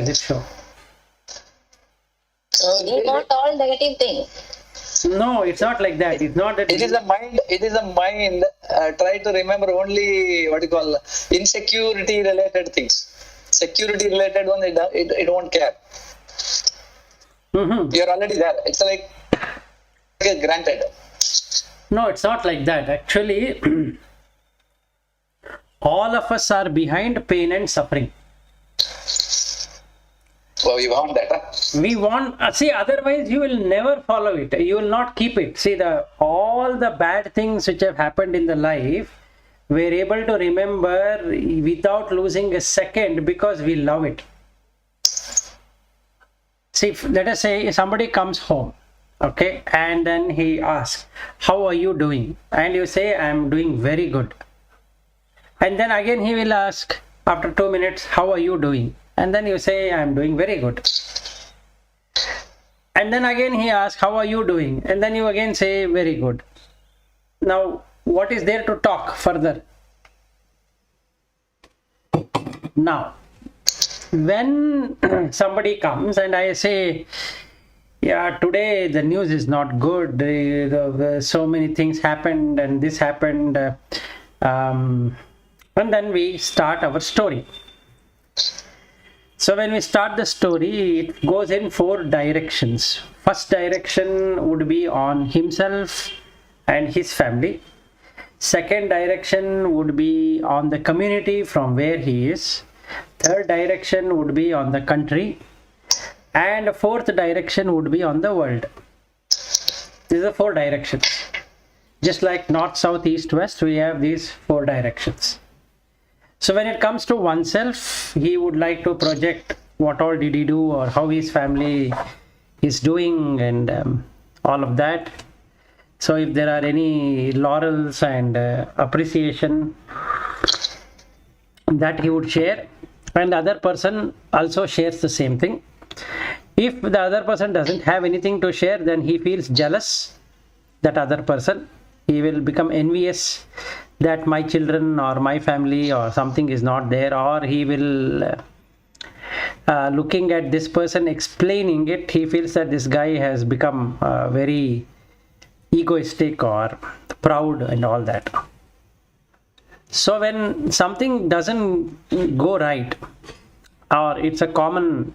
does it show? So it's not all negative thing. No, it's not like that. It's not that. It is a mind. It is a mind. Try to remember only what you call insecurity related things. Security related one, it won't care. Mm-hmm. You're already there. It's like granted. No, it's not like that. Actually, all of us are behind pain and suffering. So you want that, huh? We want, see, otherwise you will never follow it. You will not keep it. See, all the bad things which have happened in the life, we're able to remember without losing a second because we love it. See, let us say somebody comes home, okay, and then he asks, how are you doing? And you say, I'm doing very good. And then again he will ask after 2 minutes, how are you doing? And then you say, I'm doing very good. And then again he asks, how are you doing? And then you again say, very good. Now, what is there to talk further? Now, when somebody comes and I say, yeah, today the news is not good, so many things happened and this happened, and then we start our story. So when we start the story, it goes in 4 directions. First direction would be on himself and his family. Second direction would be on the community from where he is. Third direction would be on the country. And fourth direction would be on the world. These are 4 directions. Just like north, south, east, west, we have these 4 directions. So when it comes to oneself, he would like to project what all did he do or how his family is doing and all of that. So if there are any laurels and appreciation that he would share, and the other person also shares the same thing. If the other person doesn't have anything to share, then he feels jealous, that other person. He will become envious that my children or my family or something is not there, or he will looking at this person explaining it, he feels that this guy has become very egoistic or proud and all that. So when something doesn't go right, or it's a common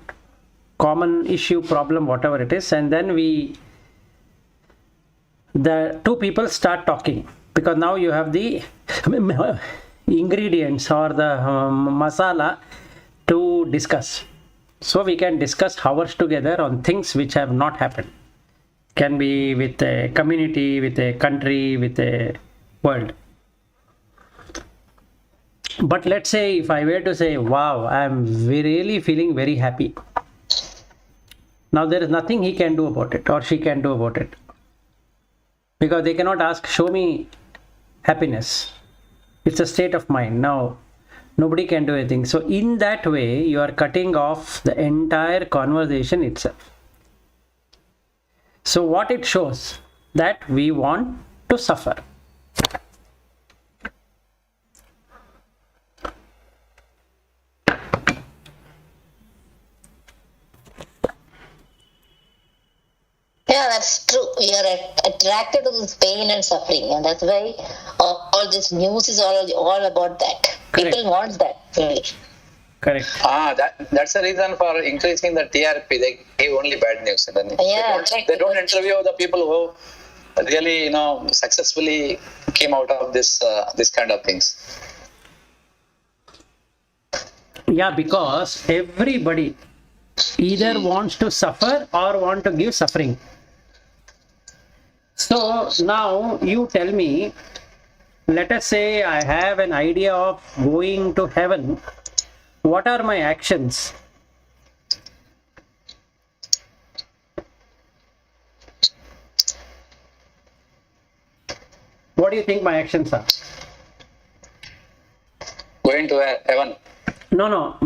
issue, problem, whatever it is, and then the 2 people start talking, because now you have the ingredients or the masala to discuss. So we can discuss hours together on things which have not happened. Can be with a community, with a country, with a world. But let's say if I were to say, wow, I'm really feeling very happy. Now there is nothing he can do about it or she can do about it. Because they cannot ask, show me happiness. It's a state of mind. Now, nobody can do anything. So in that way, you are cutting off the entire conversation itself. So what it shows? That we want to suffer. Yeah, that's true. We are attracted to this pain and suffering, and that's why all this news is all about that. Correct. People want that, really. Correct. That's the reason for increasing the TRP. They give only bad news. And then they don't interview the people who really, successfully came out of this kind of things. Yeah, because everybody either wants to suffer or want to give suffering. So now you tell me, let us say I have an idea of going to heaven. What are my actions? What do you think my actions are? Going to heaven. No.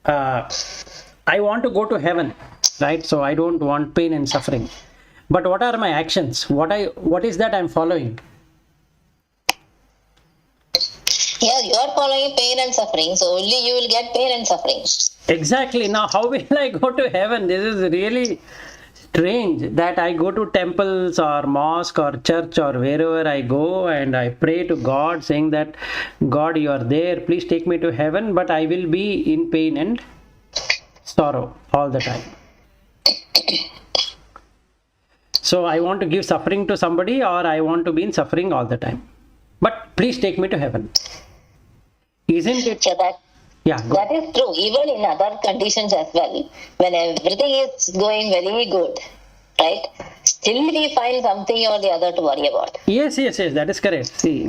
I want to go to heaven, right? So I don't want pain and suffering. But what are my actions? What is that I'm following? Yeah, you are following pain and suffering, so only you will get pain and suffering. Exactly. Now, how will I go to heaven? This is really strange that I go to temples or mosque or church or wherever I go and I pray to God saying that, God, you are there, please take me to heaven, but I will be in pain and sorrow all the time. So I want to give suffering to somebody, or I want to be in suffering all the time. But please take me to heaven. Isn't it? Yeah, that is true. Even in other conditions as well, when everything is going very good, right? Still we find something or the other to worry about. Yes, that is correct. See,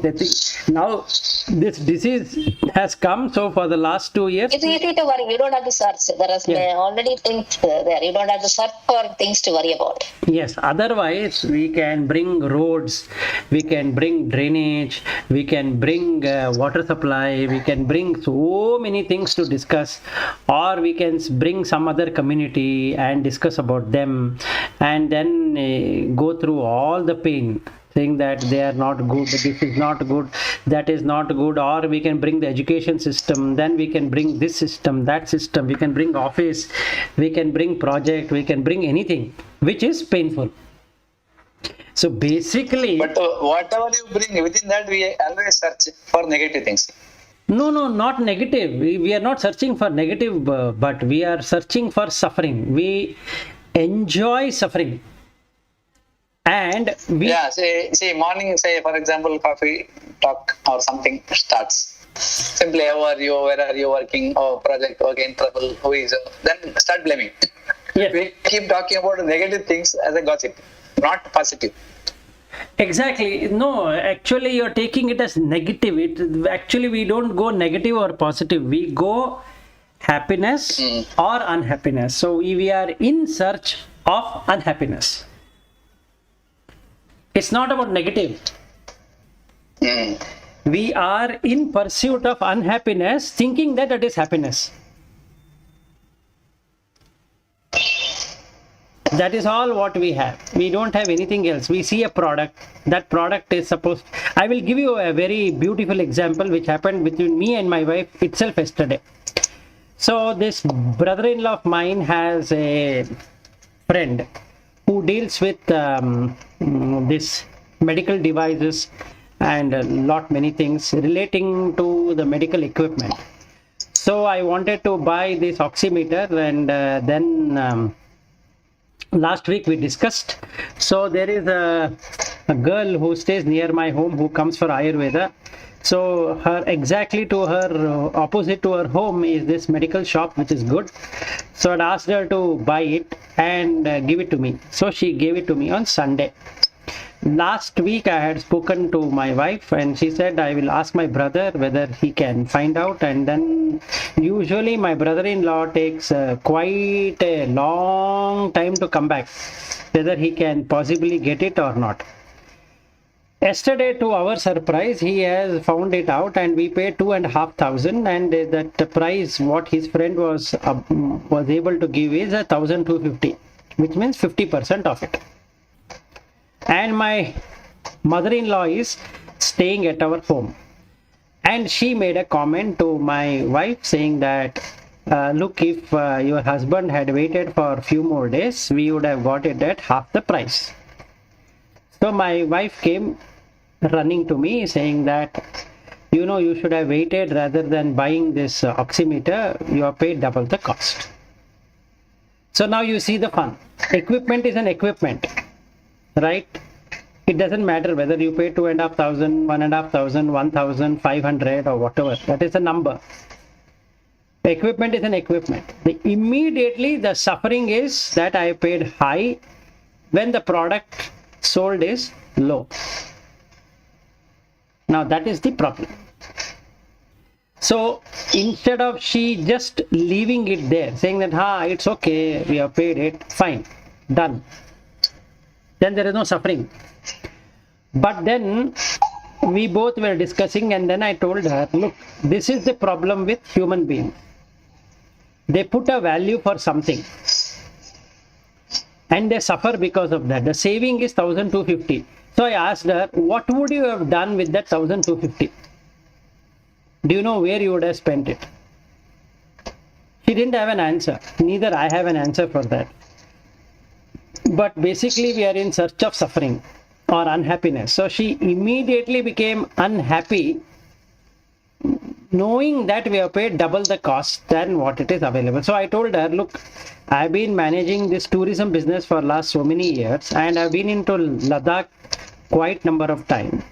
now this disease has come, so for the last 2 years... It's easy to worry. You don't have to search. There are already things there. You don't have to search for things to worry about. Yes, otherwise we can bring roads, we can bring drainage, we can bring water supply, we can bring so many things to discuss, or we can bring some other community and discuss about them, and then go through all the pain, saying that they are not good, this is not good, that is not good. Or we can bring the education system, then we can bring this system, that system, we can bring office, we can bring project, we can bring anything which is painful. So basically... But whatever you bring, within that we always search for negative things. No, not negative. We are not searching for negative, but we are searching for suffering. We enjoy suffering. And we... Yeah, say morning, say for example, coffee talk or something starts. Simply, how are you, where are you working, or project, again trouble, who is, then start blaming. Yes. We keep talking about negative things as a gossip, not positive. Exactly. No, actually you're taking it as negative. Actually, we don't go negative or positive. We go happiness or unhappiness. So we are in search of unhappiness. It's not about negative. We are in pursuit of unhappiness, thinking that it is happiness. That is all what we have. We don't have anything else. We see a product. That product is supposed... I will give you a very beautiful example which happened between me and my wife itself yesterday. So this brother-in-law of mine has a friend who deals with this medical devices and a lot many things relating to the medical equipment. So I wanted to buy this oximeter, and then last week we discussed. So there is a girl who stays near my home who comes for Ayurveda. So her exactly to her opposite to her home is this medical shop which is good. So I asked her to buy it and give it to me. So she gave it to me on Sunday. Last week I had spoken to my wife and she said I will ask my brother whether he can find out, and then usually my brother-in-law takes quite a long time to come back, whether he can possibly get it or not. Yesterday, to our surprise, he has found it out and we paid 2,500, and that price what his friend was able to give is 1,250, which means 50% of it. And my mother-in-law is staying at our home, and she made a comment to my wife saying that look, if your husband had waited for a few more days, we would have got it at half the price. So my wife came running to me saying that, you know, you should have waited rather than buying this oximeter. You have paid double the cost. So now you see the fun. Equipment is an equipment, right? It doesn't matter whether you pay 2,500, 1,500, 1,500 or whatever. That is a number. The equipment is an equipment. Immediately the suffering is that I paid high when the product sold is low. Now that is the problem. So instead of she just leaving it there, saying that it's okay, we have paid it, fine, done, then there is no suffering. But then we both were discussing, and then I told her, look, this is the problem with human beings. They put a value for something and they suffer because of that. The saving is 1,250. So I asked her, what would you have done with that 1,250? Do you know where you would have spent it? She didn't have an answer. Neither I have an answer for that. But basically, we are in search of suffering or unhappiness. So she immediately became unhappy, knowing that we have paid double the cost than what it is available. So I told her, look, I've been managing this tourism business for last so many years, and I've been into Ladakh quite number of time.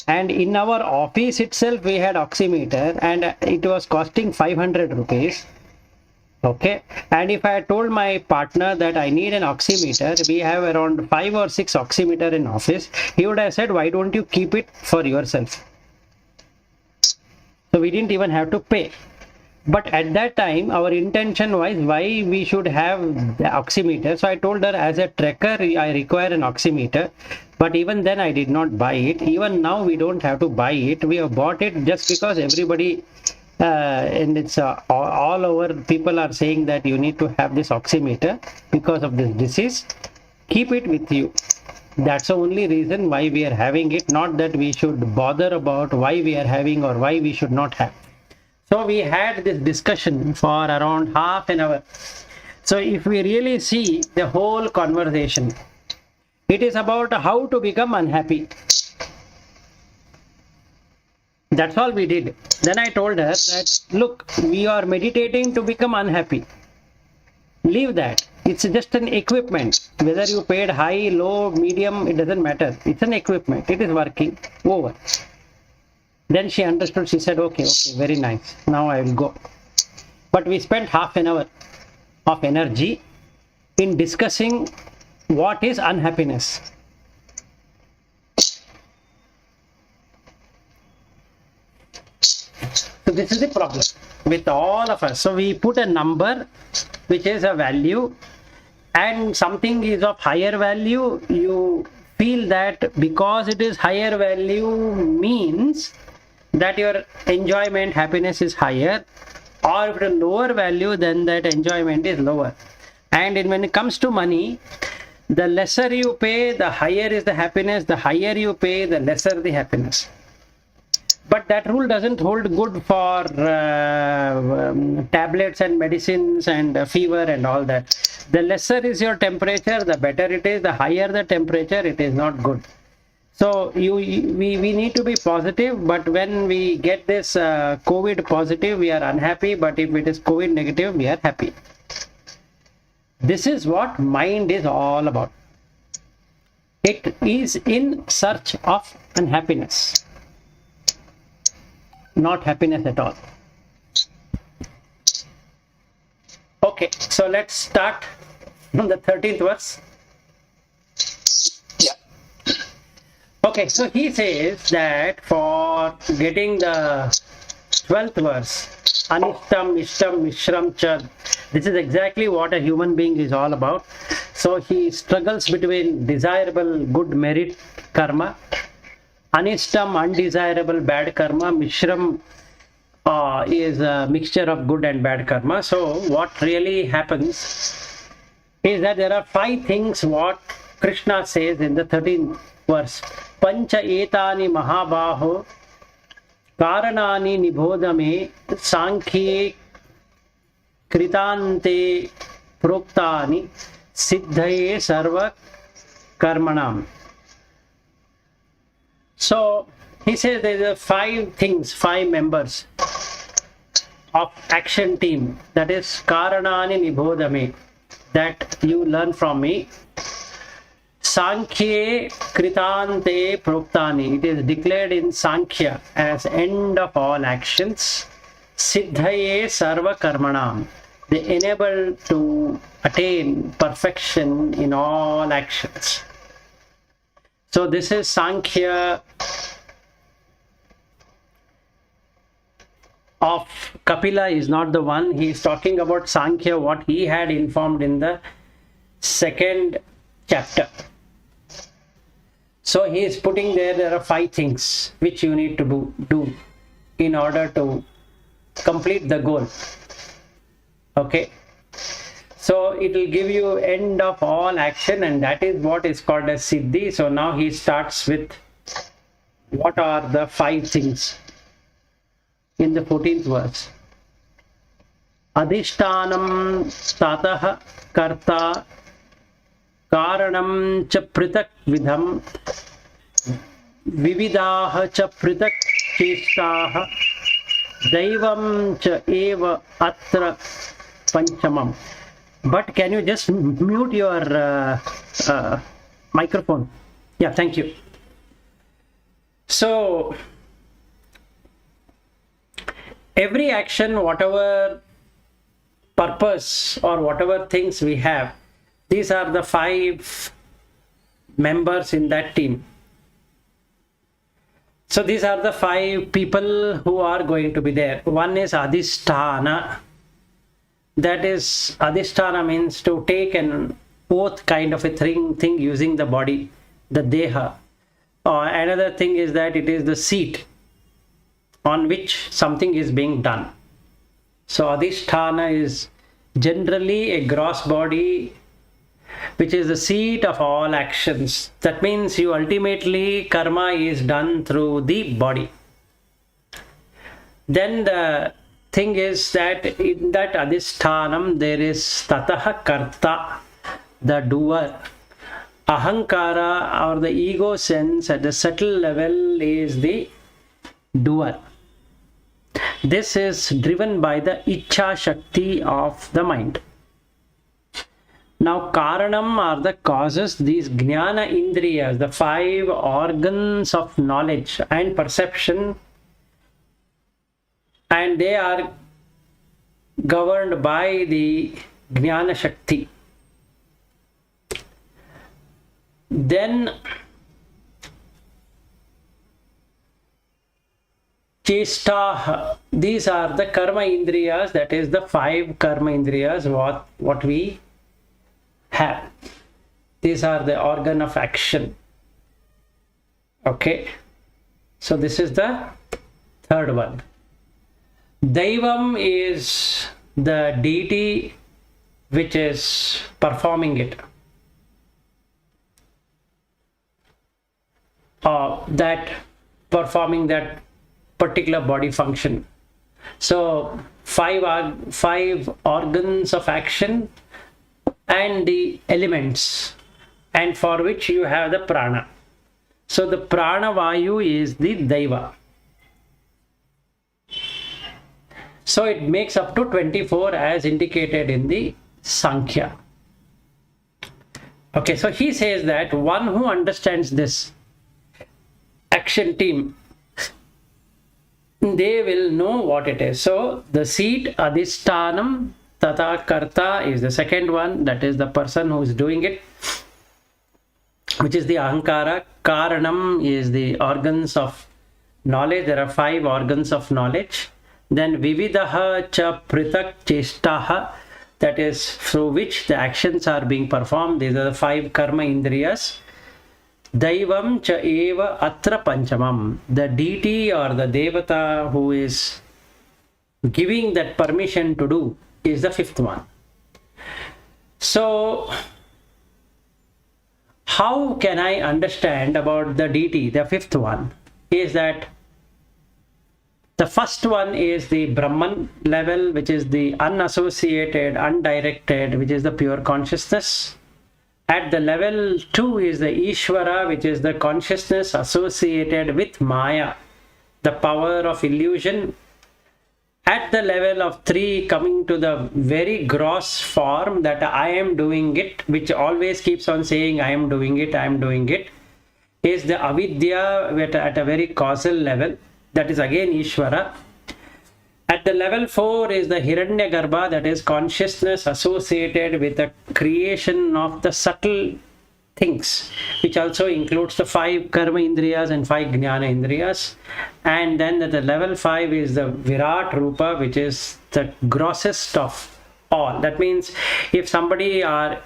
And in our office itself, we had oximeter, and it was costing 500 rupees. Okay, and if I had told my partner that I need an oximeter, we have around 5 or 6 oximeter in office, he would have said, why don't you keep it for yourself? So we didn't even have to pay. But at that time, our intention was why we should have the oximeter. So I told her, as a trekker, I require an oximeter. But even then, I did not buy it. Even now, we don't have to buy it. We have bought it just because everybody, and it's all over, people are saying that you need to have this oximeter because of this disease. Keep it with you. That's the only reason why we are having it, not that we should bother about why we are having or why we should not have. So we had this discussion for around half an hour. So if we really see the whole conversation, it is about how to become unhappy. That's all we did. Then I told her that, look, we are meditating to become unhappy. Leave that. It's just an equipment. Whether you paid high, low, medium, it doesn't matter. It's an equipment. It is working. Over. Then she understood. She said, okay, very nice. Now I will go. But we spent half an hour of energy in discussing what is unhappiness. So this is the problem with all of us. So we put a number which is a value, and something is of higher value. You feel that because it is higher value means that your enjoyment, happiness is higher, or if it is lower value, then that enjoyment is lower. And when it comes to money, the lesser you pay, the higher is the happiness. The higher you pay, the lesser the happiness. But that rule doesn't hold good for tablets and medicines and fever and all that. The lesser is your temperature, the better it is. The higher the temperature, it is not good. So we need to be positive, but when we get this COVID positive, we are unhappy. But if it is COVID negative, we are happy. This is what mind is all about. It is in search of unhappiness, not happiness at all. Okay, so let's start from the 13th verse. Okay, so he says that for getting the 12th verse, Anishtam, Ishtam, Mishram, Chad, this is exactly what a human being is all about. So he struggles between desirable good merit karma, Anishtam, undesirable bad karma, Mishram is a mixture of good and bad karma. So what really happens is that there are 5 things what Krishna says in the 13th verse. Pancha etani mahabaho karanani nibodame sankhye kritante proktani siddhaye sarva karmanam. So he says there are 5 things, 5 members of action team, that is karanani nibodame, that you learn from me. Sankhye kritante proktani, it is declared in Sankhya as end of all actions. Siddhaye sarva karmanam, they enable to attain perfection in all actions. So this is Sankhya of Kapila, is not the one. He is talking about Sankhya, what he had informed in the 2nd chapter. So he is putting there are 5 things which you need to do in order to complete the goal. Okay. So it will give you end of all action, and that is what is called as Siddhi. So now he starts with what are the 5 things in the 14th verse. adhishtanam tatah karta karanam cha pritak vidham vividah cha pritak cheshtah daivam cha eva atra panchamam. But can you just mute your microphone? Yeah, thank you. So every action, whatever purpose or whatever things we have, these are the 5 members in that team. So these are the 5 people who are going to be there. One is adhisthana. That is, adhisthana means to take an oath kind of a thing using the body, the deha. Another thing is that it is the seat on which something is being done. So adhisthana is generally a gross body which is the seat of all actions. That means you ultimately karma is done through the body. Then the thing is that in that adhisthanam there is tatah karta, the doer. Ahankara or the ego sense at the subtle level is the doer. This is driven by the Ichha Shakti of the mind. Now Karanam are the causes, these Jnana Indriyas, the 5 organs of knowledge and perception, and they are governed by the Jnana Shakti. Then Chestah, these are the Karma Indriyas, that is the 5 Karma Indriyas what we have. These are the organ of action. Okay, so this is the third one. Daivam is the deity which is performing it. That performing that particular body function. So 5 organs of action and the elements, and for which you have the prana. So the prana vayu is the daiva. So it makes up to 24 as indicated in the Sankhya. Okay, so he says that one who understands this action team, they will know what it is. So the seat, adhisthanam, tata karta is the second one, that is the person who is doing it, which is the ahankara. Karanam is the organs of knowledge. There are 5 organs of knowledge. Then vividaha cha pritak chestaha, that is through which the actions are being performed. These are the 5 karma indriyas. Daivam cha eva atra panchamam, the deity or the devata who is giving that permission to do is the 5th one. So how can I understand about the deity? The 5th one is that the first one is the Brahman level, which is the unassociated, undirected, which is the pure consciousness. At the level 2 is the Ishvara, which is the consciousness associated with Maya, the power of illusion. At the level of 3, coming to the very gross form that I am doing it, which always keeps on saying I am doing it, I am doing it, is the Avidya at a very causal level. That is again Ishvara. At the level 4 is the Hiranyagarbha, that is consciousness associated with the creation of the subtle things, which also includes the 5 karma indriyas and 5 jnana indriyas. And then at the level 5 is the Virat Rupa, which is the grossest of all. That means if somebody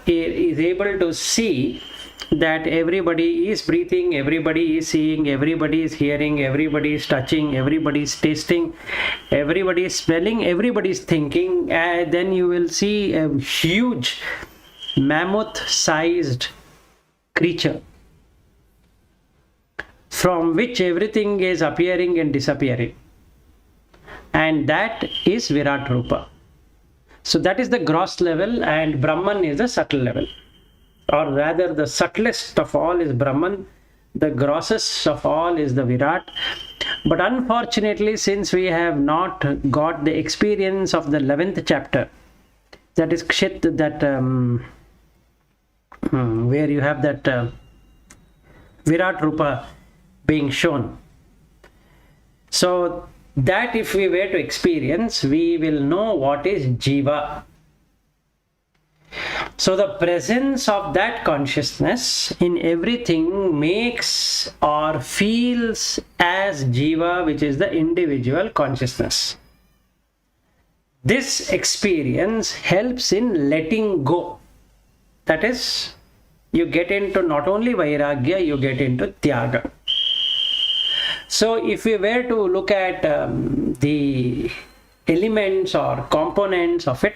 is able to see that everybody is breathing, everybody is seeing, everybody is hearing, everybody is touching, everybody is tasting, everybody is smelling, everybody is thinking, then you will see a huge mammoth-sized creature from which everything is appearing and disappearing. And that is Virat Rupa. So that is the gross level, and Brahman is the subtle level. Or rather, the subtlest of all is Brahman, the grossest of all is the Virat. But unfortunately, since we have not got the experience of the 11th chapter, that is Kshit, that where you have that Virat Rupa being shown. So that if we were to experience, we will know what is Jiva. So the presence of that consciousness in everything makes or feels as Jiva, which is the individual consciousness. This experience helps in letting go. That is, you get into not only Vairagya, you get into Tyaga. So if we were to look at the elements or components of it,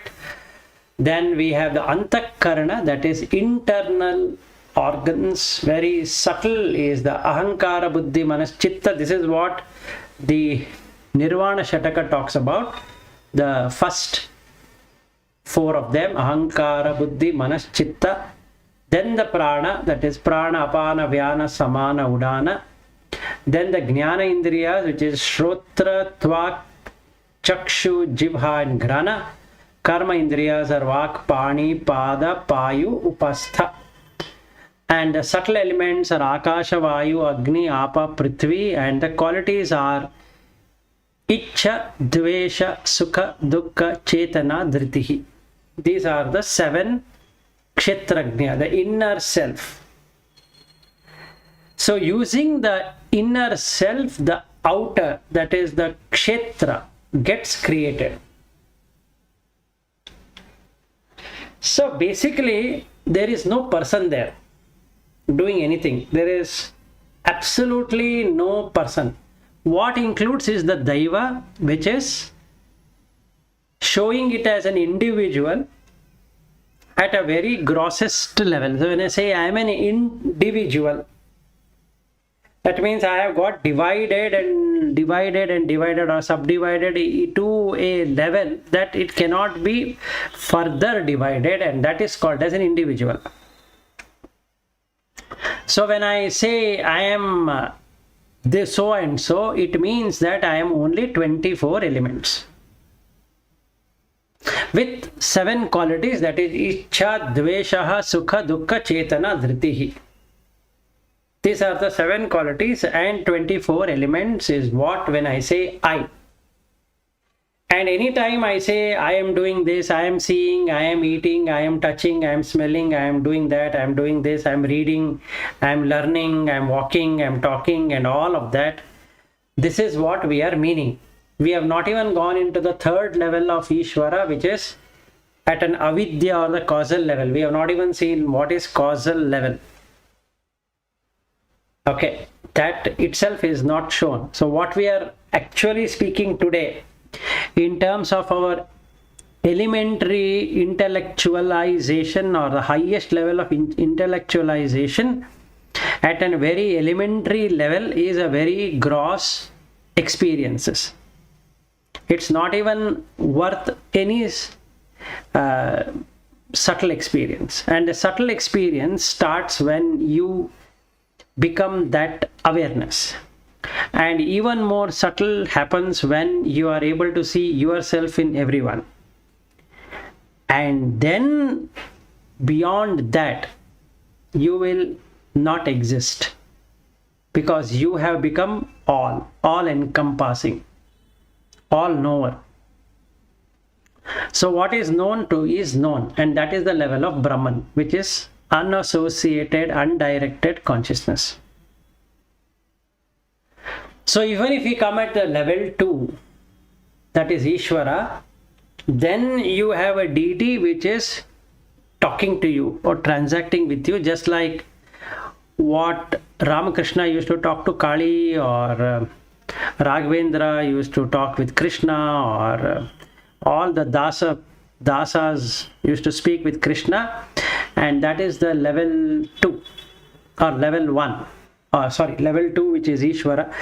then we have the Antakarana, that is internal organs. Very subtle is the Ahankara, Buddhi, Manas, Chitta. This is what the Nirvana Shataka talks about. The first 4 of them, Ahankara, Buddhi, Manas, Chitta. Then the Prana, that is Prana, Apana, Vyana, Samana, Udana. Then the Jnana Indriyas, which is Shrotra, Tvak, Chakshu, Jivha and Grana. Karma Indriyas are Vak, Pani, Pada, Payu, Upastha. And the subtle elements are Akasha, Vayu, Agni, Apa, Prithvi, and the qualities are Ichcha, Dvesha, Sukha, Dukkha, Chetana, Dhritihi. These are the 7 Kshetrajna, the inner self. So using the inner self, the outer, that is the Kshetra, gets created. So basically, there is no person there doing anything. There is absolutely no person. What includes is the Daiva, which is showing it as an individual at a very grossest level. So when I say I am an individual, that means I have got divided or subdivided to a level that it cannot be further divided, and that is called as an individual. So when I say I am this so and so, it means that I am only 24 elements with 7 qualities, that is Ichcha, Dvesha, Sukha, Dukkha, Chetana, Dhritihi. These are the 7 qualities, and 24 elements is what when I say I. And anytime I say I am doing this, I am seeing, I am eating, I am touching, I am smelling, I am doing that, I am doing this, I am reading, I am learning, I am walking, I am talking, and all of that. This is what we are meaning. We have not even gone into the 3rd level of Ishvara, which is at an avidya or the causal level. We have not even seen what is causal level. Okay, that itself is not shown. So what we are actually speaking today in terms of our elementary intellectualization, or the highest level of intellectualization at a very elementary level, is a very gross experiences. It's not even worth any subtle experience. And the subtle experience starts when you become that awareness. And even more subtle happens when you are able to see yourself in everyone. And then beyond that, you will not exist, because you have become all encompassing, all knower. So what is known to is known, and that is the level of Brahman, which is unassociated, undirected consciousness. So even if we come at the level 2, that is Ishvara, then you have a deity which is talking to you or transacting with you, just like what Ramakrishna used to talk to Kali, or Raghavendra used to talk with Krishna, or all the dasas used to speak with Krishna. And that is the level 2 or level 1, level 2, which is Ishvara,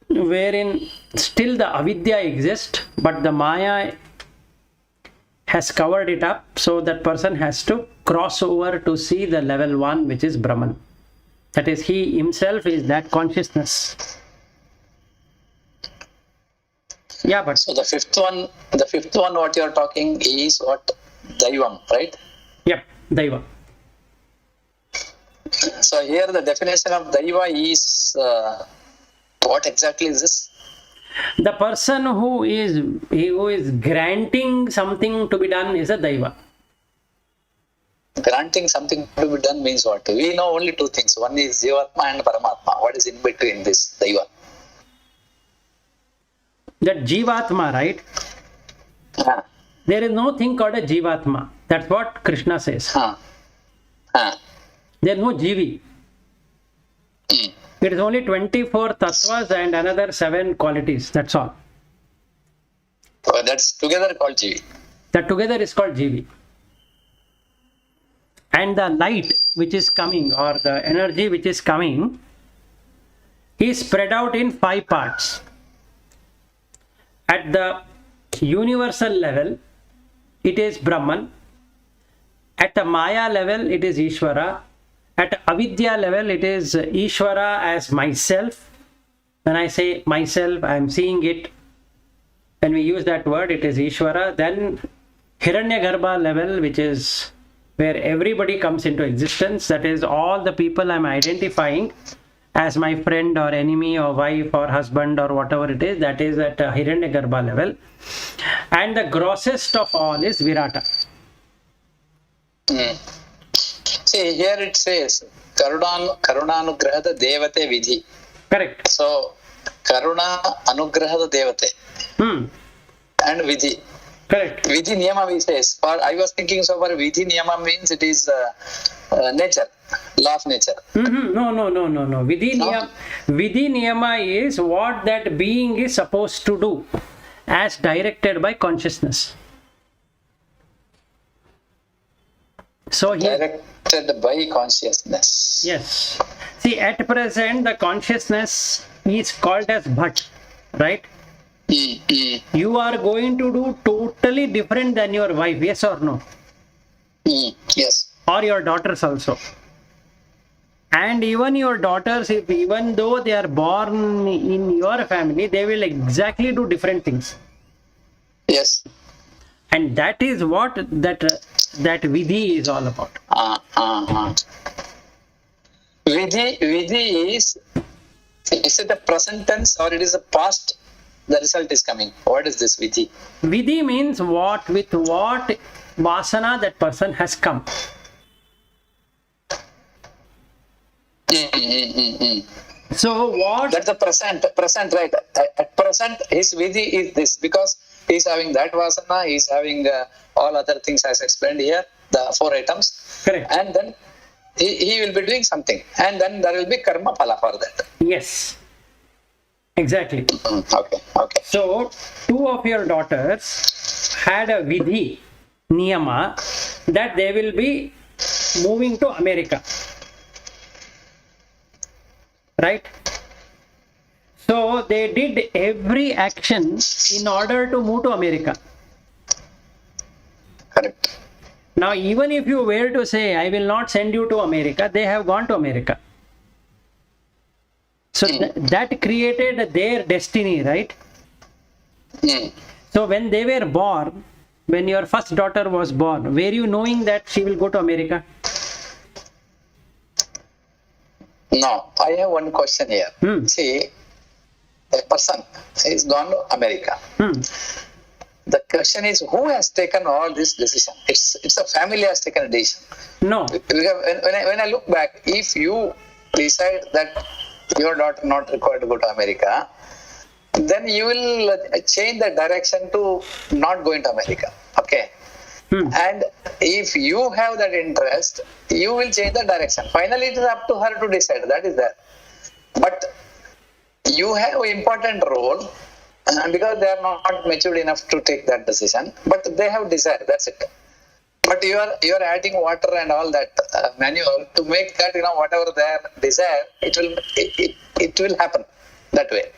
wherein still the avidya exists, but the Maya has covered it up, so that person has to cross over to see the level 1, which is Brahman. That is, he himself is that consciousness. Yeah, but So the fifth one, what you are talking is what? Daivam, right? yep, Daiva. So here the definition of Daiva is what exactly is this? The person who is granting something to be done is a Daiva. Granting something to be done means what? We know only two things. One is Jivatma and Paramatma. What is in between this Daiva? That Jivatma, right? Huh. There is no thing called a Jivatma. That's what Krishna says. Huh. Huh. There is no Jivi. Hmm. It is only 24 tattvas and another 7 qualities. That's all. So that's together called Jivi. That together is called Jivi. And the light which is coming, or the energy which is coming, is spread out in 5 parts. At the universal level, it is Brahman. At the Maya level, it is Ishvara. At Avidya level, it is Ishvara as myself. When I say myself, I am seeing it. When we use that word, it is Ishvara. Then Hiranyagarbha level, which is where everybody comes into existence. That is all the people I am identifying as my friend or enemy or wife or husband or whatever it is. That is at Hiranyagarbha level. And the grossest of all is Virata. See, here it says Karunanugrahada Devate Vidhi. Correct. So, Karuna Anugrahada Devate and Vidhi. Correct. Vidhi Niyama we says. I was thinking so far Vidhi Niyama means it is nature, law of nature. No. Vidhi No? Niyama is what that being is supposed to do as directed by consciousness. So he, Directed by consciousness. yes. See, at present the consciousness is called as Bhat, right? You are going to do totally different than your wife, yes or no? Yes. Or your daughters also. And even your daughters, even though they are born in your family, they will exactly do different things. Yes. And that is what that Vidhi is all about. Vidhi is it a present tense or it is a past? The result is coming. What is this Vidhi? Vidhi means with what vasana that person has come. So what? That's the present, right? At present, his Vidhi is this because he is having that vasana, he is having all other things as explained here, the 4 items. Correct. And then he will be doing something, and then there will be karma phala for that. Yes. Exactly. Okay. So 2 of your daughters had a Vidhi Niyama that they will be moving to America. Right? So they did every action in order to move to America. Correct. Now, even if you were to say, I will not send you to America, they have gone to America. So that created their destiny, right? So when they were born, when your first daughter was born, were you knowing that she will go to America? No, I have one question here. See, a person is gone to America. The question is, who has taken all this decision? It's a family has taken a decision. No. When I look back, if you decide that your daughter not required to go to America, then you will change the direction to not going to America. Okay. And if you have that interest, you will change the direction. Finally, it is up to her to decide. That is there. But you have an important role because they are not matured enough to take that decision. But they have desire. That's it. But you are adding water and all that manure to make that whatever their desire, it will happen that way.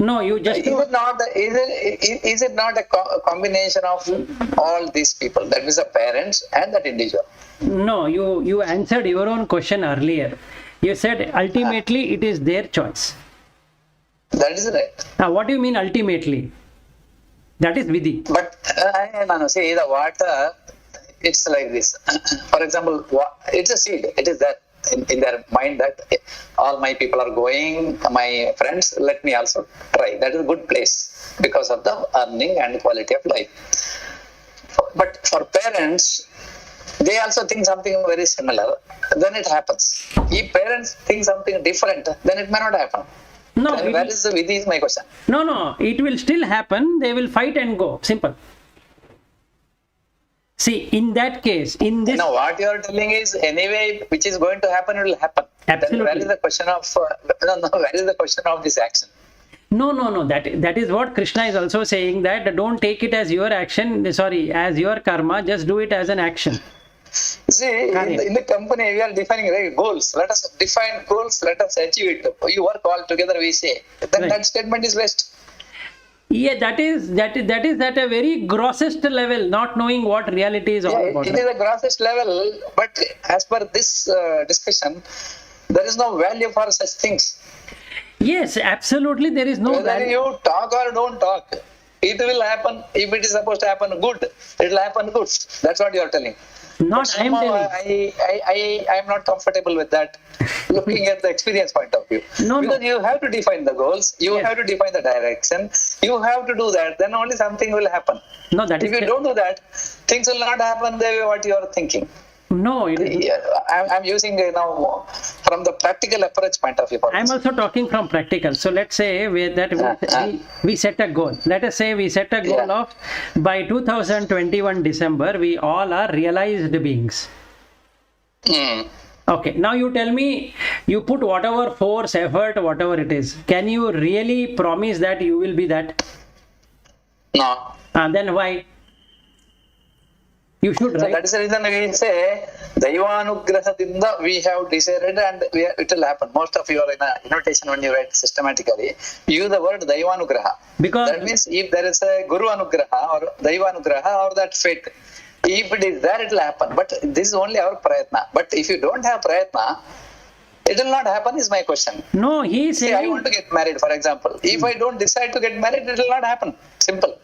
No, you just Is it not a combination of all these people? That is the parents and that individual. no. You answered your own question earlier. You said ultimately it is their choice. That is right. Now, what do you mean ultimately? That is vidhi. But see, the water, it's like this. For example, it's a seed. It is there in their mind that all my people are going, my friends, let me also try. That is a good place because of the earning and quality of life. But for parents, they also think something very similar. Then it happens. If parents think something different, then it may not happen. No, Then where is the vidhi is my question. no. It will still happen. They will fight and go. Simple. See, in that case, in this. No, what you are telling is anyway, which is going to happen, it will happen. Absolutely. Then where is the question of where is the question of this action? No. That is what Krishna is also saying, that don't take it as your action. Sorry, as your karma. Just do it as an action. See, in the company, we are defining goals. Let us define goals. Let us achieve it. You work all together, we say. Then Right. that statement is waste. Yeah, that is at a very grossest level, not knowing what reality is all about. It is the grossest level, but as per this discussion, there is no value for such things. Yes, absolutely. There is no Whether value. you talk or don't talk, it will happen. If it is supposed to happen good, it will happen good. That's what you are telling. Not I am Somehow telling. I am not comfortable with that, looking at the experience point of view. No. Because you have to define the goals, you Yes. have to define the direction, you have to do that, then only something will happen. No, that If is you don't do that, things will not happen the way what you are thinking. no. It is. Yeah, I'm using from the practical approach point of view. For I'm this. also talking from practical. So let's say we set a goal. Let us say we set a goal of by 2021 December, we all are realized beings. Hmm. Okay, now you tell me, you put whatever force, effort, whatever it is. Can you really promise that you will be that? No. Then why? You should, So right? that is the reason we say Daivanugrahatinda we have decided and it will happen. Most of your invitation when you write systematically, use the word Daivanugraha. Because That means if there is a Guru Anugraha or Daivanugraha or that fate, if it is there, it will happen. But this is only our prayatna. But if you don't have prayatna, it will not happen is my question. no, he is See, I saying want to get married, for example. If I don't decide to get married, it will not happen. Simple.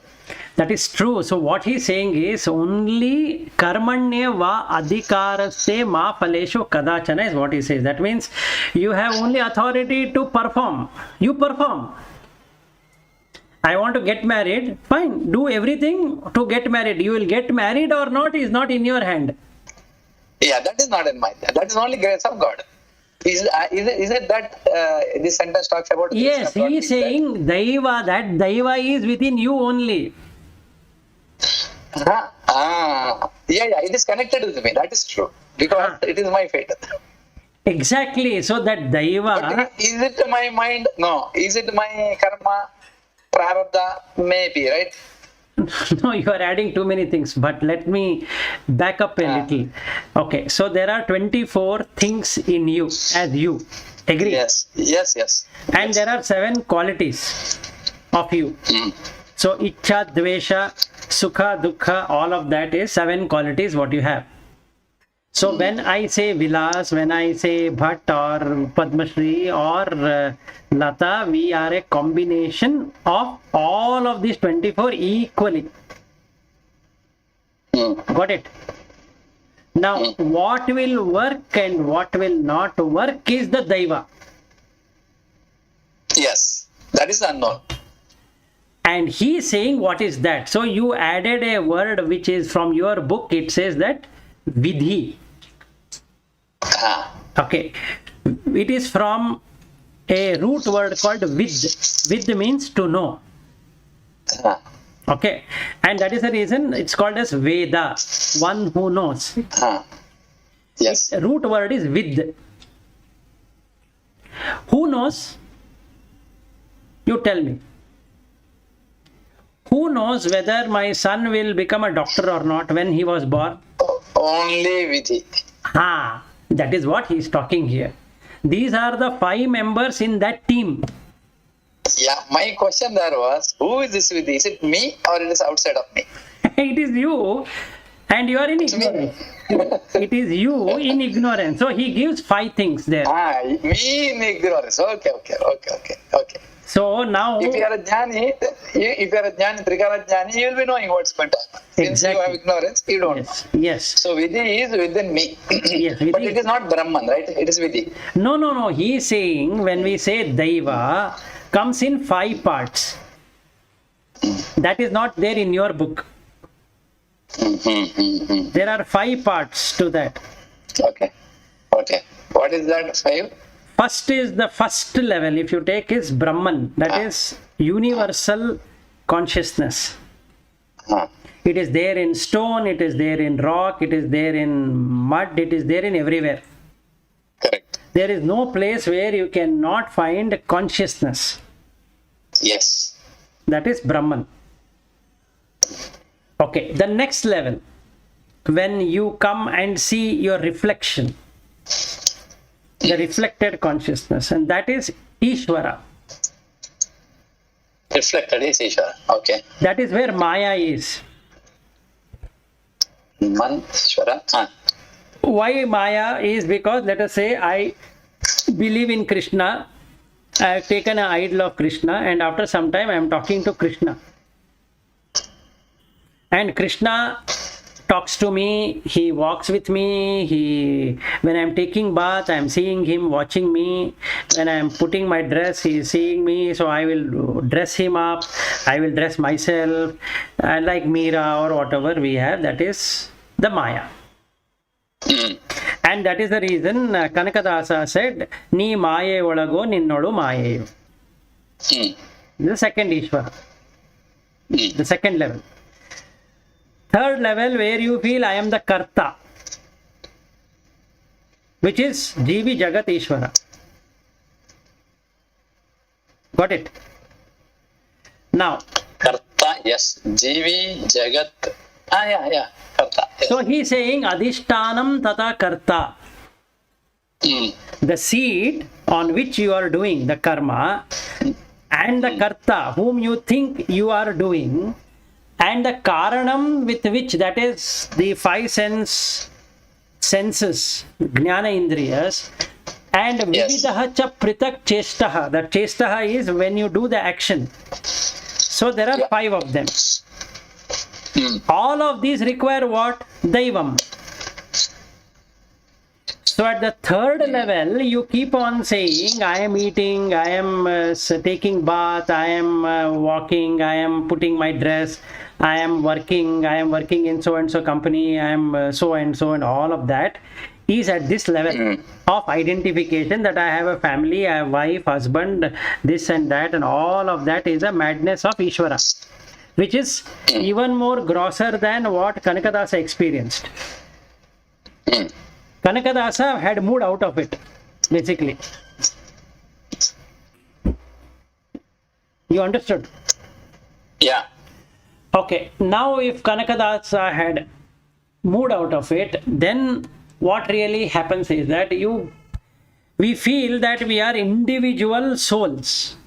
that is true. So what he is saying is only karmanye va adhikaraste ma phaleshu kadachana is what he says. That means you have only authority to perform. You perform. I want to get married. Fine. Do everything to get married. You will get married or not is not in your hand. Yeah, that is not in mind. That is only grace of God. Is it that this sentence talks about? Yes, he is saying Daiva, that Daiva is within you only. Yeah, it is connected with me. That is true. Because it is my fate. Exactly. So that Daiva. But is it my mind? No. Is it my karma? Prarabdha? Maybe, right? No, you are adding too many things, but let me back up a little. Okay, so there are 24 things in you as you. Agree? Yes. And there are 7 qualities of you. So Ichcha, Dvesha, Sukha, Dukkha, all of that is 7 qualities what you have. So when I say Vilas, when I say Bhatt or Padmashri or Lata, we are a combination of all of these 24 equally. Got it? Now, what will work and what will not work is the Daiva. Yes. That is unknown. And he is saying what is that? So you added a word which is from your book. It says that Vidhi. Okay. It is from a root word called Vid. Vid means to know. Okay. And that is the reason it's called as Veda, one who knows. Yes. Root word is Vid. Who knows? You tell me. Who knows whether my son will become a doctor or not when he was born? Only Vidhi. That is what he is talking here. These are the 5 members in that team. Yeah, my question there was, who is this Vidhi? Is it me or it is outside of me? It is you, and you are in ignorance. It is you in ignorance. So he gives 5 things there. Me in ignorance. Okay. So now, If you are a jnani, Trikala jnani, you will be knowing what's going to happen. Since Exactly. you have ignorance, you don't know. Yes. So Vidhi is within me. Yes, But Vidhi. it is not Brahman, right? It is Vidhi. No. He is saying when we say Daiva comes in 5 parts. That is not there in your book. There are 5 parts to that. Okay. What is that? 5? First is the first level, if you take, is Brahman. That is universal consciousness. It is there in stone, it is there in rock, it is there in mud, it is there in everywhere. Correct. There is no place where you cannot find consciousness. Yes. That is Brahman. Okay, the next level, when you come and see your reflection, the reflected consciousness, and that is Ishvara. Reflected is Ishvara. Okay. That is where Maya is. Ishvara. Why Maya is? Because let us say I believe in Krishna, I have taken an idol of Krishna, and after some time I am talking to Krishna. And Krishna talks to me, he walks with me, when I am taking bath, I am seeing him watching me. When I am putting my dress, he is seeing me, so I will dress him up, I will dress myself, like Meera or whatever we have, that is the Maya. And that is the reason Kanakadasa said, Ni Maye Olago Ninnolu Maye. The second Ishvara. The second level. Third level, where you feel I am the Karta, which is Jivi Jagat Ishvara. Got it? Now, Karta, yes. Jivi, Jagat. Yeah. Karta. Yes. So he is saying Adhishtanam Tata Karta. The seed on which you are doing the karma, and the Karta whom you think you are doing, and the Karanam with which, that is the 5 senses, Jnana Indriyas, and Vividaha cha Pritak Chestaha. The Chestaha is when you do the action. So there are 5 of them. All of these require what? Daivam. So at the third level, you keep on saying, I am eating, I am taking bath, I am walking, I am putting my dress, I am working in so and so company, I am so and so, and all of that is at this level of identification that I have a family, I have wife, husband, this and that, and all of that is a madness of Ishvara, which is even more grosser than what Kanakadasa experienced. Kanakadasa had moved out of it, basically. You understood? Yeah. Okay, now if Kanakadasa had moved out of it, then what really happens is that we feel that we are individual souls.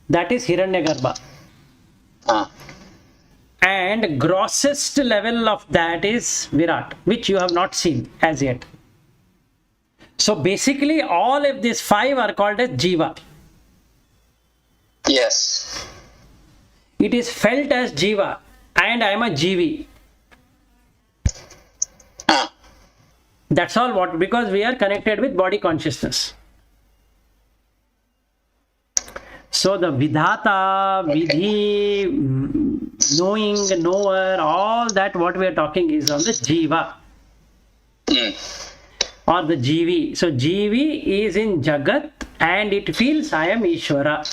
That is Hiranyagarbha. And grossest level of that is Virat, which you have not seen as yet. So basically all of these 5 are called as Jiva. Yes. It is felt as Jiva, and I am a Jivi. That's all what, because we are connected with body consciousness. So the Vidhata, Vidhi, knowing, knower, all that what we are talking is on the Jiva. Or the Jivi. So Jivi is in Jagat and it feels I am Ishvara.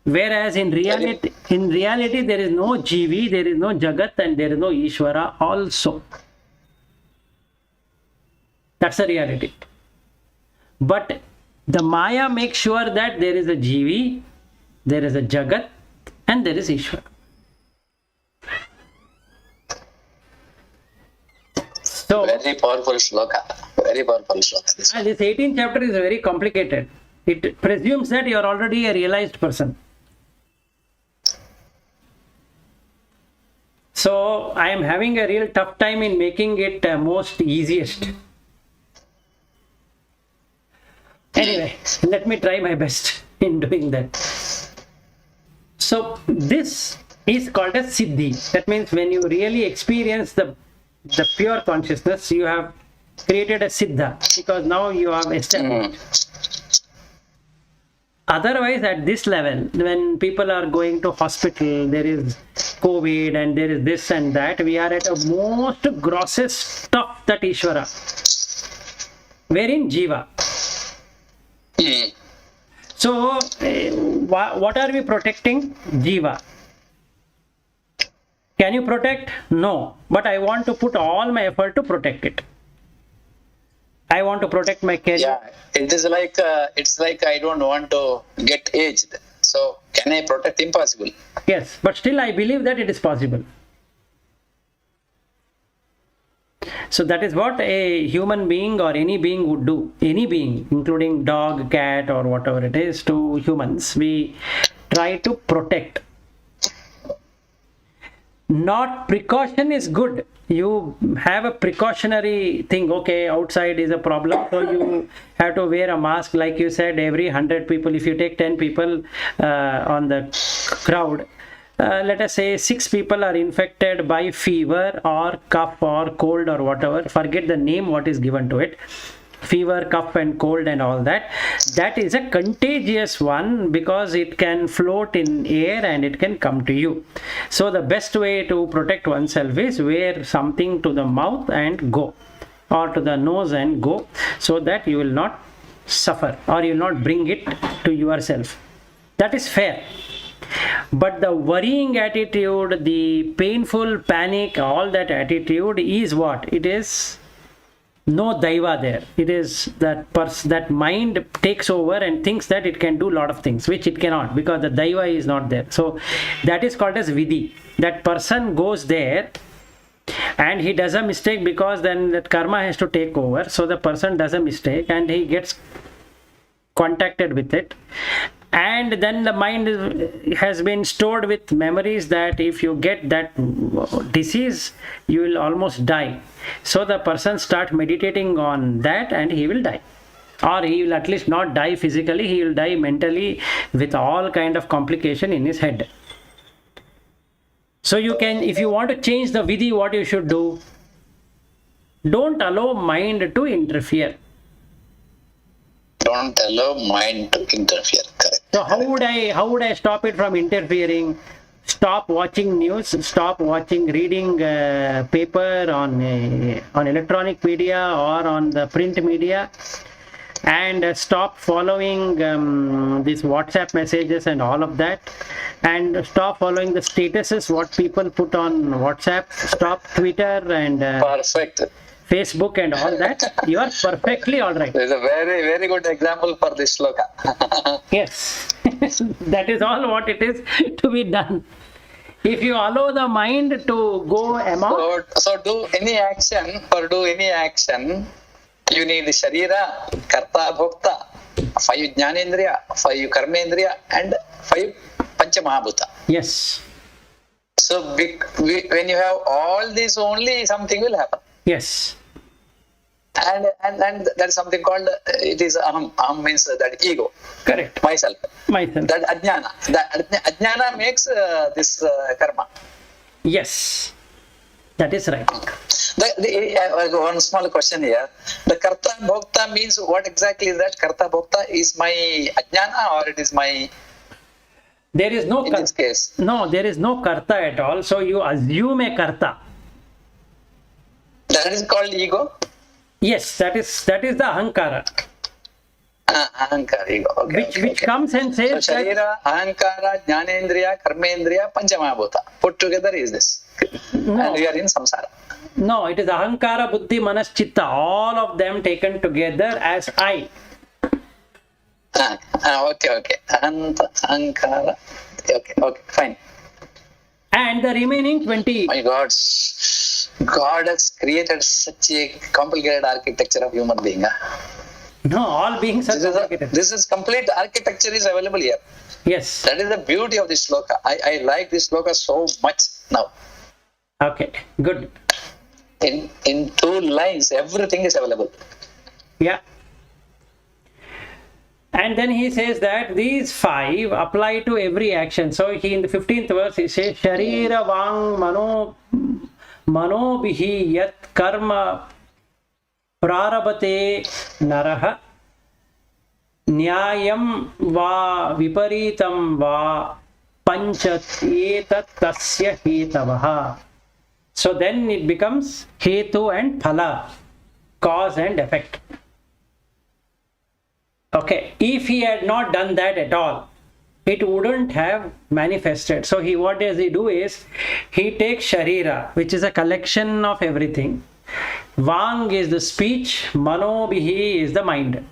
Whereas in reality there is no Jivi, there is no Jagat, and there is no Ishvara also. That's the reality. But the Maya makes sure that there is a Jivi, there is a Jagat, and there is Ishvara. So, very powerful shloka. Very powerful shloka. This one. This 18th chapter is very complicated. It presumes that you are already a realized person. So I am having a real tough time in making it most easiest. Anyway, let me try my best in doing that. So this is called as Siddhi. That means when you really experience the pure consciousness, you have created a Siddha, because now you have established. Otherwise, at this level, when people are going to hospital, there is COVID and there is this and that, we are at a most grossest stuff, that Ishvara, wherein Jiva. So, what are we protecting? Jiva. Can you protect? No. But I want to put all my effort to protect it. I want to protect my career. Yeah, it is like it's like I don't want to get aged. So can I protect? Impossible. Yes, but still I believe that it is possible. So that is what a human being or any being would do. Any being, including dog, cat, or whatever it is, to humans, we try to protect. Not precaution is good. You have a precautionary thing. Okay, outside is a problem, so you have to wear a mask. Like you said, every 100 people, if you take 10 people on the crowd, let us say 6 people are infected by fever or cough or cold or whatever. Forget the name what is given to it. Fever, cough and cold and all that. That is a contagious one, because it can float in air and it can come to you. So the best way to protect oneself is wear something to the mouth and go, or to the nose and go, so that you will not suffer or you will not bring it to yourself. That is fair. But the worrying attitude, the painful panic, all that attitude is what? It is no daiva there. It is that mind takes over and thinks that it can do a lot of things, which it cannot, because the daiva is not there. So that is called as vidhi. That person goes there and he does a mistake, because then that karma has to take over. So the person does a mistake and he gets contacted with it. And then the mind has been stored with memories that if you get that disease, you will almost die. So the person starts meditating on that and he will die. Or he will at least not die physically, he will die mentally with all kind of complication in his head. So you can, if you want to change the vidhi, what you should do? Don't allow mind to interfere. Don't allow mind to interfere. Correct. So how would I stop it from interfering? Stop watching news, stop reading paper on electronic media or on the print media, and stop following these WhatsApp messages and all of that, and stop following the statuses what people put on WhatsApp. Stop Twitter and Perfect. Facebook and all that. You are perfectly all right. There's a very, very good example for this shloka. Yes. That is all what it is to be done. If you allow the mind to go among... So do any action, you need Sharira, Karta, Bhokta, 5 Jnanendriya, 5 Karmendriya, and 5 Panchamahabhuta. Yes. So when you have all these, only something will happen. Yes. And that is something called, it is aham. Aham means that ego. Correct. Myself. Myself. That ajnana. That ajnana makes this karma. Yes. That is right. One small question here. The karta bhokta means what exactly is that? Karta bhokta is my ajnana, or it is my... There is no... In this case. No, there is no karta at all. So you assume a karta. That is called ego? Yes, that is the ahankara. Ahankara, ego. Okay, which comes and says so, Sharira, Ahankara, Jnanendriya, Karmendriya, Panchamahabhuta. Put together is this. No. And we are in samsara. No, it is ahankara, buddhi, manas, chitta. All of them taken together as I. Okay. Ahankara. Okay, fine. And the remaining 20. My God. God has created such a complicated architecture of human being. No, all beings are complicated. This is complete architecture is available here. Yes. That is the beauty of this sloka. I like this sloka so much now. Okay, good. In 2 lines, everything is available. Yeah. And then he says that these 5 apply to every action. So he in the 15th verse he says, Sharira Vang Mano Bihi Yat Karma Prarabate Naraha Nyayam Va Viparitam Va Panchat Etat Tasya Hetavaha. So then it becomes Hetu and Phala, cause and effect. Okay, if he had not done that at all, it wouldn't have manifested. So what does he do is, he takes Sharira, which is a collection of everything. Vang is the speech, Mano Bihi is the mind.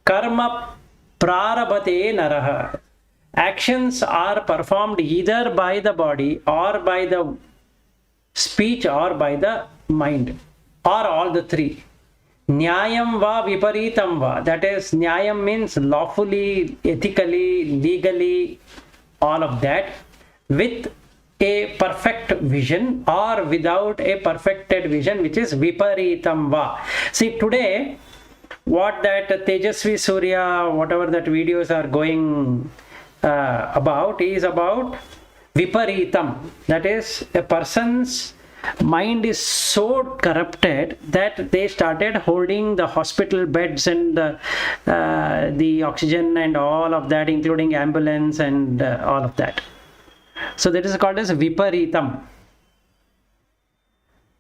Karma Prarabhate Naraha. Actions are performed either by the body or by the speech or by the mind, or all the 3. Nyayam va viparitam va. That is, Nyayam means lawfully, ethically, legally, all of that, with a perfect vision or without a perfected vision, which is viparitam va. See, today, what that Tejasvi Surya, whatever that videos are going about, is about viparitam. That is, a person's mind is so corrupted that they started holding the hospital beds and the oxygen and all of that, including ambulance and all of that. So that is called as viparitam.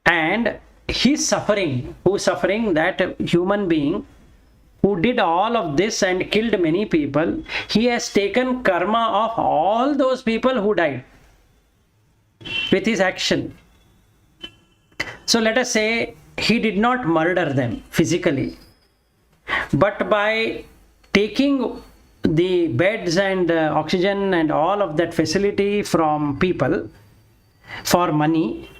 And he's suffering. Who's suffering? That human being who did all of this and killed many people. He has taken karma of all those people who died with his action. So let us say he did not murder them physically, but by taking the beds and oxygen and all of that facility from people for money,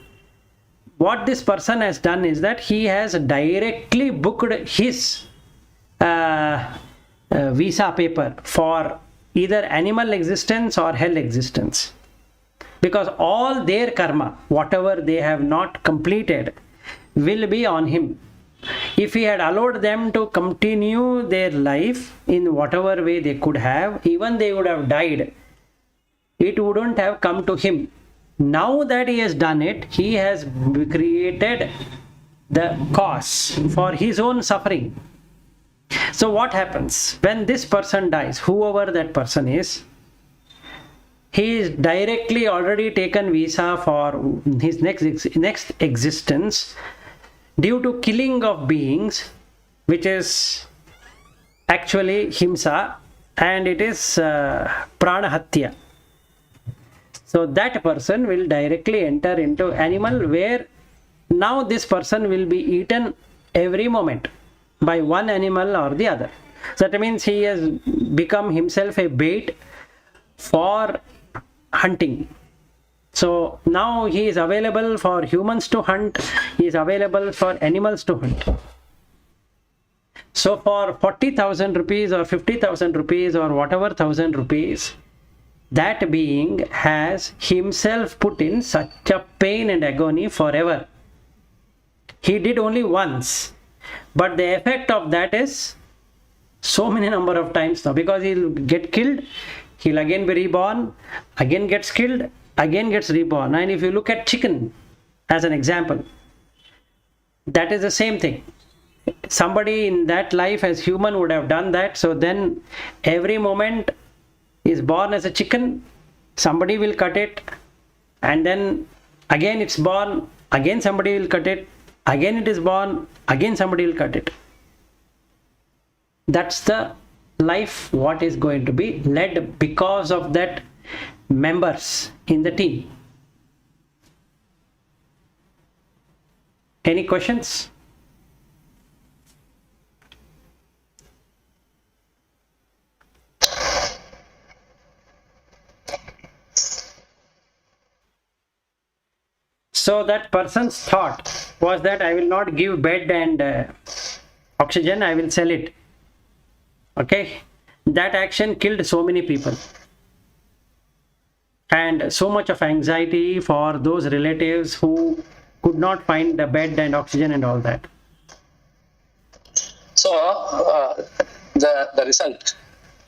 what this person has done is that he has directly booked his visa paper for either animal existence or hell existence. Because all their karma, whatever they have not completed, will be on him. If he had allowed them to continue their life in whatever way they could have, even they would have died, it wouldn't have come to him. Now that he has done it, he has created the cause for his own suffering. So what happens when this person dies, whoever that person is, he is directly already taken visa for his next existence due to killing of beings, which is actually himsa, and it is pranahatya. So that person will directly enter into animal, where now this person will be eaten every moment by one animal or the other. So that means he has become himself a bait for hunting. So now he is available for humans to hunt, he is available for animals to hunt. So for 40,000 rupees or 50,000 rupees or whatever 1,000 rupees, that being has himself put in such a pain and agony forever. He did only once, but the effect of that is so many number of times now, because he'll get killed, he'll again be reborn, again gets killed, again gets reborn. And if you look at chicken as an example, that is the same thing. Somebody in that life as human would have done that. So then every moment is born as a chicken, somebody will cut it, and then again it's born, again somebody will cut it, again it is born, again somebody will cut it. That's the life what is going to be led because of that members in the team. Any questions? So that person's thought was that I will not give bed and oxygen, I will sell it. Okay, that action killed so many people, and so much of anxiety for those relatives who could not find the bed and oxygen and all that. So the result,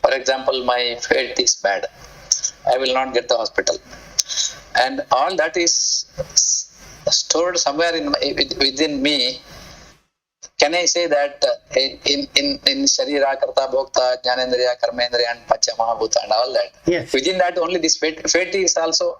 for example, my fate is bad. I will not get the hospital, and all that is stored somewhere within me. Can I say that in Sharira, Karta, Bhokta, Jnanendriya, Karmendriya, and Pancha Mahabhuta and all that? Yes. Within that only this fate is also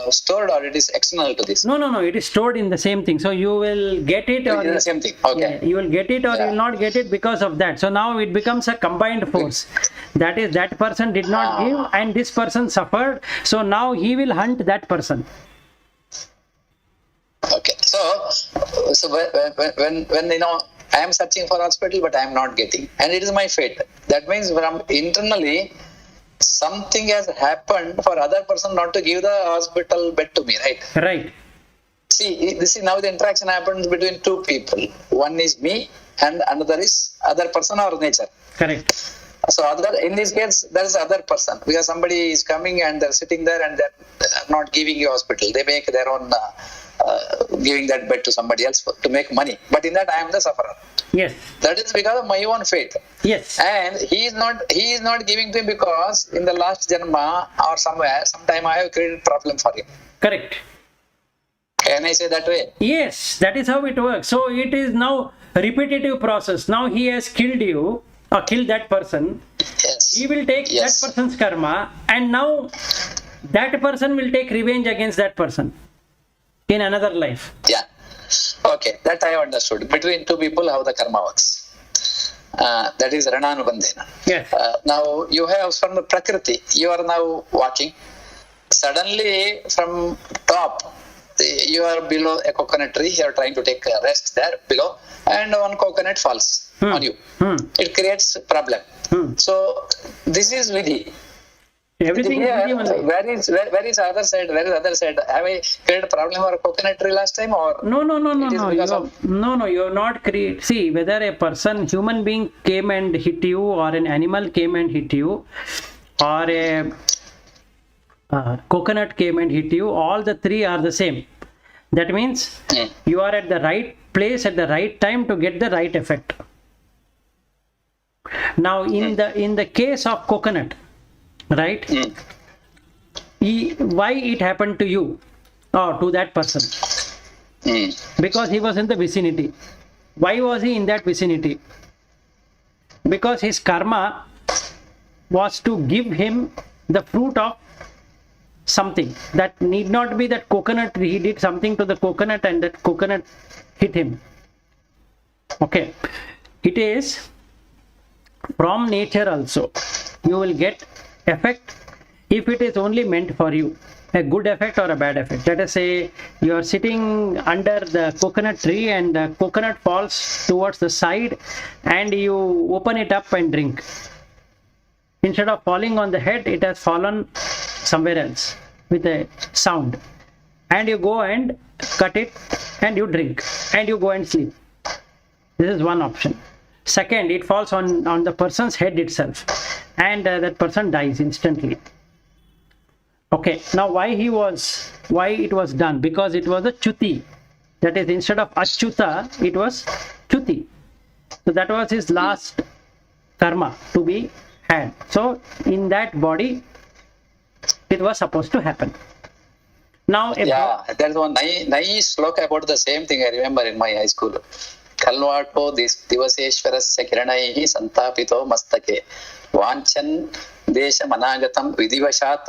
stored, or it is external to this? No, it is stored in the same thing. So you will get it, or the same thing. Okay. Yeah, you will get it, or you will not get it because of that. So now it becomes a combined force. That is, that person did not give and this person suffered. So now he will hunt that person. Okay. So when I am searching for hospital, but I am not getting, and it is my fate. That means from internally something has happened for other person not to give the hospital bed to me, right? Right. See, this is now the interaction happens between two people. One is me, and another is other person or nature. Correct. So in this case, there is other person, because somebody is coming and they're sitting there and they're not giving you hospital. They make their own giving that bed to somebody else to make money. But in that, I am the sufferer. Yes. That is because of my own fate. Yes. And he is not giving to him because in the last janma or sometime I have created problem for him. Correct. Can I say that way? Yes, that is how it works. So it is now a repetitive process. Now he has killed you, or killed that person. Yes. He will take that person's karma, and now that person will take revenge against that person in another life. Yeah. Okay, that I understood. Between two people, how the karma works. That is Rananubandhena. Yes. Now you have from the Prakriti, you are now walking. Suddenly from top, you are below a coconut tree, you are trying to take a rest there below, and one coconut falls on you. It creates problem. So this is Vidhi. Everything Here, is Vidhi only. where is other side? Where is other side? Have I created a problem for a coconut tree last time, or No. You have not created. See, whether a person, human being came and hit you, or an animal came and hit you, or a coconut came and hit you, all the three are the same. That means you are at the right place at the right time to get the right effect. Now, in the case of coconut, right? Why it happened to you or to that person? Because he was in the vicinity. Why was he in that vicinity? Because his karma was to give him the fruit of something. That need not be that coconut. He did something to the coconut and that coconut hit him. Okay. It is from nature also. You will get effect if it is only meant for you. A good effect or a bad effect. Let us say you are sitting under the coconut tree and the coconut falls towards the side and you open it up and drink. Instead of falling on the head, it has fallen somewhere else with a sound. And you go and cut it and you drink and you go and sleep. This is one option. Second, it falls on the person's head itself and that person dies instantly. Okay, now why it was done? Because it was a chuti. That is, instead of achyuta, it was chuti. So that was his last karma to be had. So in that body, it was supposed to happen. Now, there's one nice sloka about the same thing I remember in my high school. Kalvato divaseshwarasya kiranaihi santapito mastake vanchan desha managatam vidivashat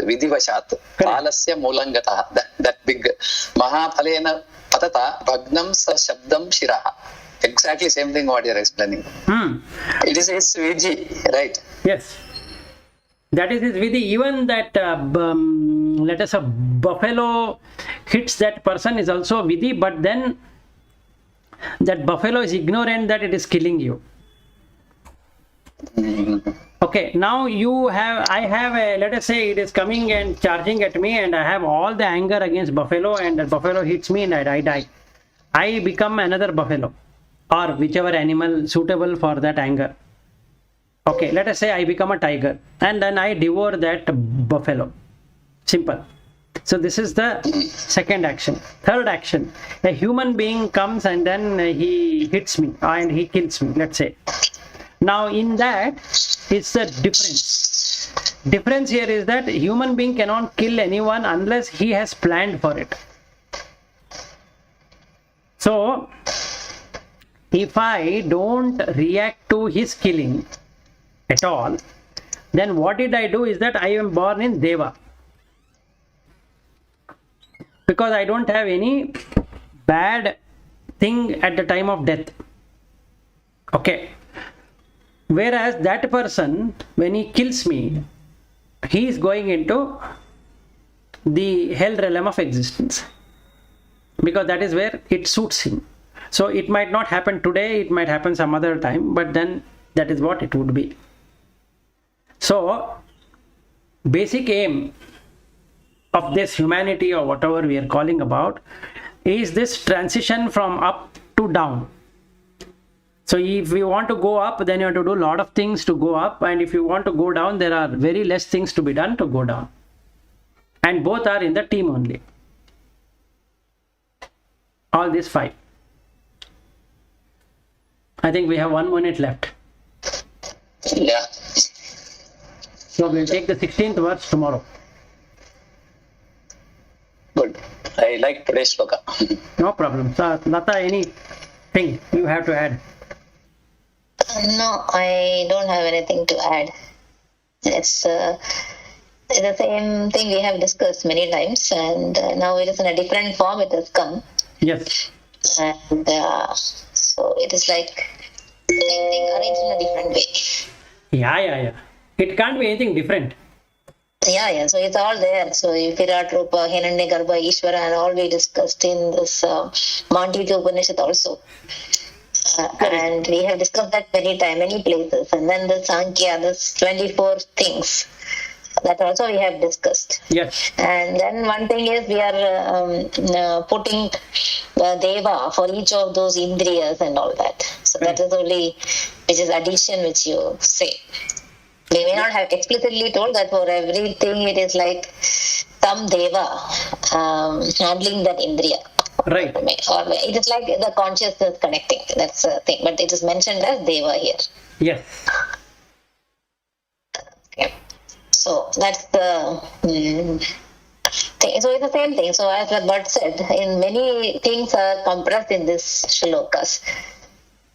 palasya mulangata. That big mahapalena patata bhagnam sa shabdam shiraha. Exactly same thing what you're explaining. It is his Viji, right? Yes. That is his vidhi. Even that, let us say, buffalo hits that person is also vidhi, but then that buffalo is ignorant that it is killing you. Okay, now I have a, let us say it is coming and charging at me, and I have all the anger against buffalo, and the buffalo hits me and I die. I become another buffalo or whichever animal suitable for that anger. Okay, let us say I become a tiger and then I devour that buffalo. Simple. So this is the second action. Third action, a human being comes and then he hits me and he kills me, let's say. Now in that is the difference. Difference here is that human being cannot kill anyone unless he has planned for it. So if I don't react to his killing at all, then what did I do is that I am born in Deva. Because I don't have any bad thing at the time of death. Okay. Whereas that person, when he kills me, he is going into the hell realm of existence. Because that is where it suits him. So it might not happen today, it might happen some other time, but then that is what it would be. So, basic aim of this humanity or whatever we are calling about is this transition from up to down. So if we want to go up, then you have to do a lot of things to go up, and if you want to go down, there are very less things to be done to go down. And both are in the team only. All these 5. I think we have 1 minute left. Yeah. So we'll take the 16th verse tomorrow. Good. I like today's sloka. No problem. So, Lata, anything you have to add? No, I don't have anything to add. It's the same thing we have discussed many times, and now it is in a different form. It has come. Yes. And so it is like the same thing arranged in a different way. Yeah. It can't be anything different. Yeah. So it's all there. So Virat Rupa, Hiranyagarbha, Ishvara, and all we discussed in this Mandukya Upanishad also. And we have discussed that many times, many places. And then the Sankhya, this 24 things. That also we have discussed. Yes. And then one thing is we are putting Deva for each of those Indriyas and all that. So that is only, which is addition which you say. We may not have explicitly told that for everything it is like some Deva handling that Indriya. Right. Or it is like the consciousness connecting. That's the thing. But it is mentioned as Deva here. Yes. Okay. So that's the thing. So it's the same thing. So as the bird said, in many things are compressed in this shlokas.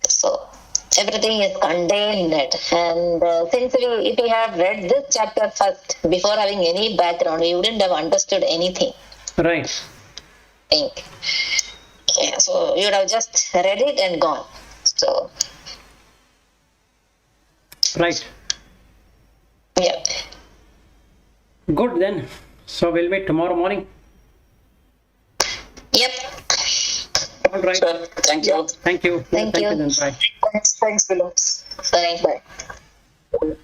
So everything is contained in it. And since if we have read this chapter first, before having any background, we wouldn't have understood anything. Right. Think. Yeah, so you would have just read it and gone. So. Right. Yeah. Good then. So we'll meet tomorrow morning. Yep. All right. Sure. Thank you. Thank you. Thank you. Then. Bye. Thanks, Phillips. Bye.